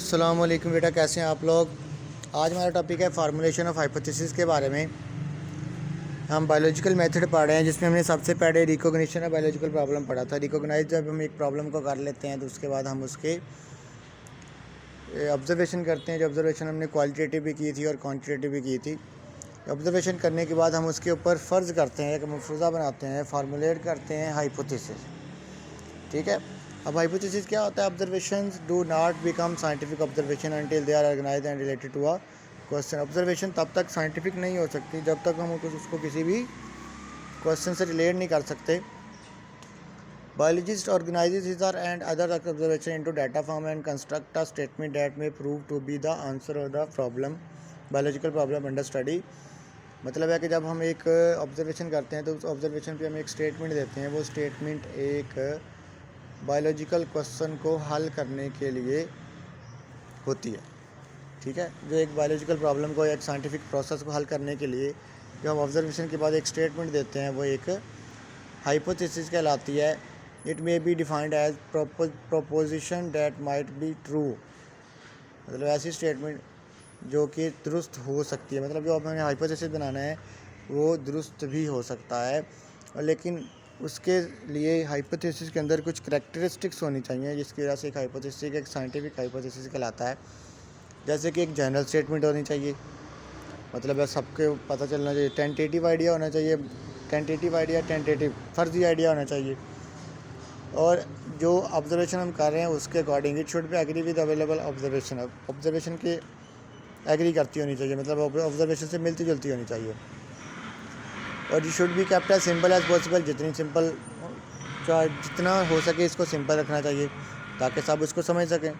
अस्सलाम वालेकुम बेटा, कैसे हैं आप लोग। आज हमारा टॉपिक है फार्मूलेशन ऑफ हाइपोथेसिस के बारे में। हम बायोलॉजिकल मेथड पढ़ रहे हैं जिसमें हमने सबसे पहले रिकॉग्निशन ऑफ बायोलॉजिकल प्रॉब्लम पढ़ा था। रिकॉग्नाइज जब हम एक प्रॉब्लम को कर लेते हैं तो उसके बाद हम उसके ऑब्जर्वेशन करते हैं। जो ऑब्जर्वेशन हमने क्वालिटेटिव भी की थी और क्वान्टिटेटिव भी की थी। ऑब्जर्वेशन करने के बाद हम उसके ऊपर फ़र्ज़ करते हैं, एक मफरूज़ा बनाते हैं, फार्मूलेट करते हैं हाइपोथेसिस। ठीक है। अब हाइपोथेसिस क्या होता है? Observations do not become scientific observation until they are organised and related to a question. Observation तब तक साइंटिफिक नहीं हो सकती जब तक हम उसको किसी भी क्वेश्चन से रिलेट नहीं कर सकते। Biologist organises his and other observation into data form and construct a statement that may prove to be the answer of the problem biological problem under study. मतलब है कि जब हम एक ऑब्जर्वेशन करते हैं तो उस ऑब्जर्वेशन पे हम एक स्टेटमेंट देते हैं। वो स्टेटमेंट एक बायोलॉजिकल क्वेश्चन को हल करने के लिए होती है। ठीक है। जो एक बायोलॉजिकल प्रॉब्लम को, एक साइंटिफिक प्रोसेस को हल करने के लिए जो हम ऑब्जर्वेशन के बाद एक स्टेटमेंट देते हैं वो एक हाइपोथेसिस कहलाती है। It may be defined as proposition that might be true. मतलब ऐसी स्टेटमेंट जो कि दुरुस्त हो सकती है। मतलब जो हमें हाइपोथेसिस बनाना है वो दुरुस्त भी हो सकता है, और लेकिन उसके लिए हाइपोथेसिस के अंदर कुछ करैक्टरिस्टिक्स होनी चाहिए जिसकी वजह से एक हाइपोथेसिस एक साइंटिफिक हाइपोथेसिस कहलाता है। जैसे कि एक जनरल स्टेटमेंट होनी चाहिए, मतलब है सबके पता चलना चाहिए। टेंटेटिव आइडिया होना चाहिए, टेंटेटिव फर्जी आइडिया होना चाहिए। और जो ऑब्जर्वेशन हम कर रहे हैं उसके according it should be agree with available observation. Observation के एग्री करती होनी चाहिए, मतलब ऑब्जर्वेशन से मिलती जुलती होनी चाहिए। और you should be kept as simple as possible. जितनी सिंपल जितना हो सके इसको सिंपल रखना चाहिए ताकि सब उसको समझ सकें।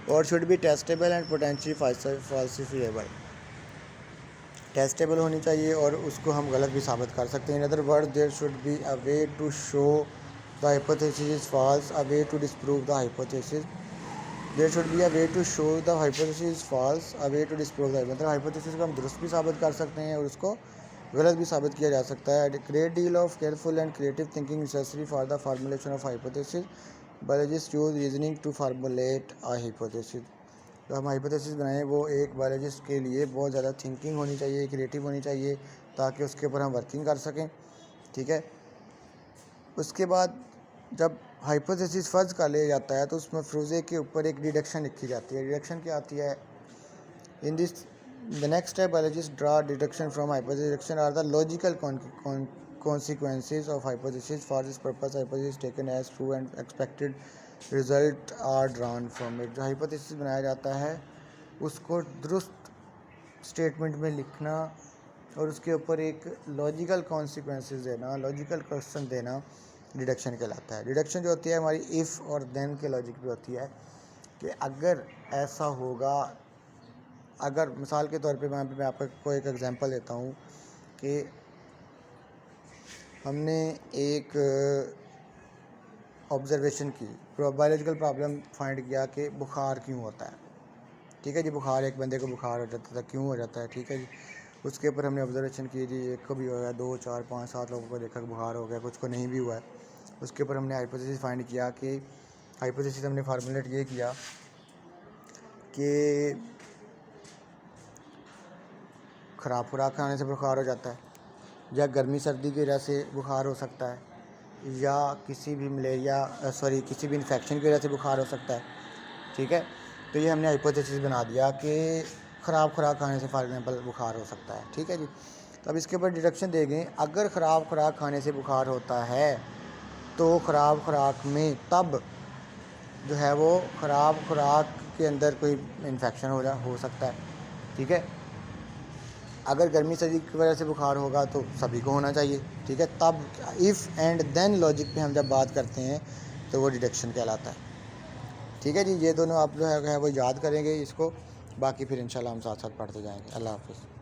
और should be testable and potentially falsifiable. Testable होनी चाहिए और उसको हम गलत भी साबित कर सकते हैं। In other word there should be a way to show the hypothesis is false, a way to disprove the hypothesis. There should be a way to show the hypothesis is false, a way to disprove the. मतलब hypothesis को हम दुरुस्त भी साबित कर सकते हैं और उसको गलत भी साबित किया जा सकता है। Great deal of careful and creative thinking necessary for the formulation of hypothesis. Biologist use reasoning to formulate a hypothesis. तो हम हाइपोथेसिस बनाएं वो एक बायोलॉजिस्ट के लिए बहुत ज़्यादा थिंकिंग होनी चाहिए, क्रिएटिव होनी चाहिए ताकि उसके ऊपर हम वर्किंग कर सकें। ठीक है। उसके बाद जब हाइपोथेसिस फर्ज कर लिया जाता है तो उस मफरूज़े के ऊपर एक डिडक्शन लिखी जाती है। डिडक्शन क्या आती है? In this the next step biologist draw deduction from hypothesis. Deduction are the logical consequences of hypothesis. For this purpose hypothesis taken as true and expected result are drawn from it. जो hypothesis बनाया जाता है उसको दुरुस्त statement में लिखना और उसके ऊपर एक लॉजिकल कॉन्सिक्वेंसेस देना, लॉजिकल क्वेश्चन देना डिडक्शन कहलाता है। डिडक्शन जो होती है हमारी इफ़ और देन के लॉजिक पे होती है कि अगर ऐसा होगा। अगर मिसाल के तौर पे मैं आपको एक एग्जांपल देता हूँ कि हमने एक ऑब्जर्वेशन की, बायोलॉजिकल प्रॉब्लम फाइंड किया कि बुखार क्यों होता है। ठीक है जी। बुखार, एक बंदे को बुखार हो जाता था, क्यों हो जाता है? ठीक है जी। उसके ऊपर हमने ऑब्जर्वेशन की जी, एक को भी हो गया, 2, 4, 5, 7 लोगों को देखा कि बुखार हो गया, कुछ को नहीं भी हुआ है। उसके ऊपर हमने हाइपोथेसिस फाइंड किया कि हाइपोथेसिस हमने फार्मूलेट ये किया कि ख़राब खुराक खाने से बुखार हो जाता है, या गर्मी सर्दी की वजह से बुखार हो सकता है, या किसी भी किसी भी इन्फेक्शन की वजह से बुखार हो सकता है। ठीक है। तो ये हमने हाइपोथेसिस बना दिया कि ख़राब खुराक खाने से फॉर एग्जांपल बुखार हो सकता है। ठीक है जी। तो अब इसके ऊपर डिडक्शन देंगे। अगर ख़राब खुराक खाने से बुखार होता है तो ख़राब खुराक में तब जो है वो ख़राब खुराक के अंदर कोई इन्फेक्शन हो सकता है। ठीक है। अगर गर्मी सर्दी की वजह से बुखार होगा तो सभी को होना चाहिए। ठीक है। तब इफ़ एंड देन लॉजिक पे हम जब बात करते हैं तो वो डिडक्शन कहलाता है। ठीक है जी। ये दोनों आप जो है वो याद करेंगे इसको, बाकी फिर इंशाल्लाह हम साथ साथ पढ़ते जाएंगे। अल्लाह हाफ़िज़।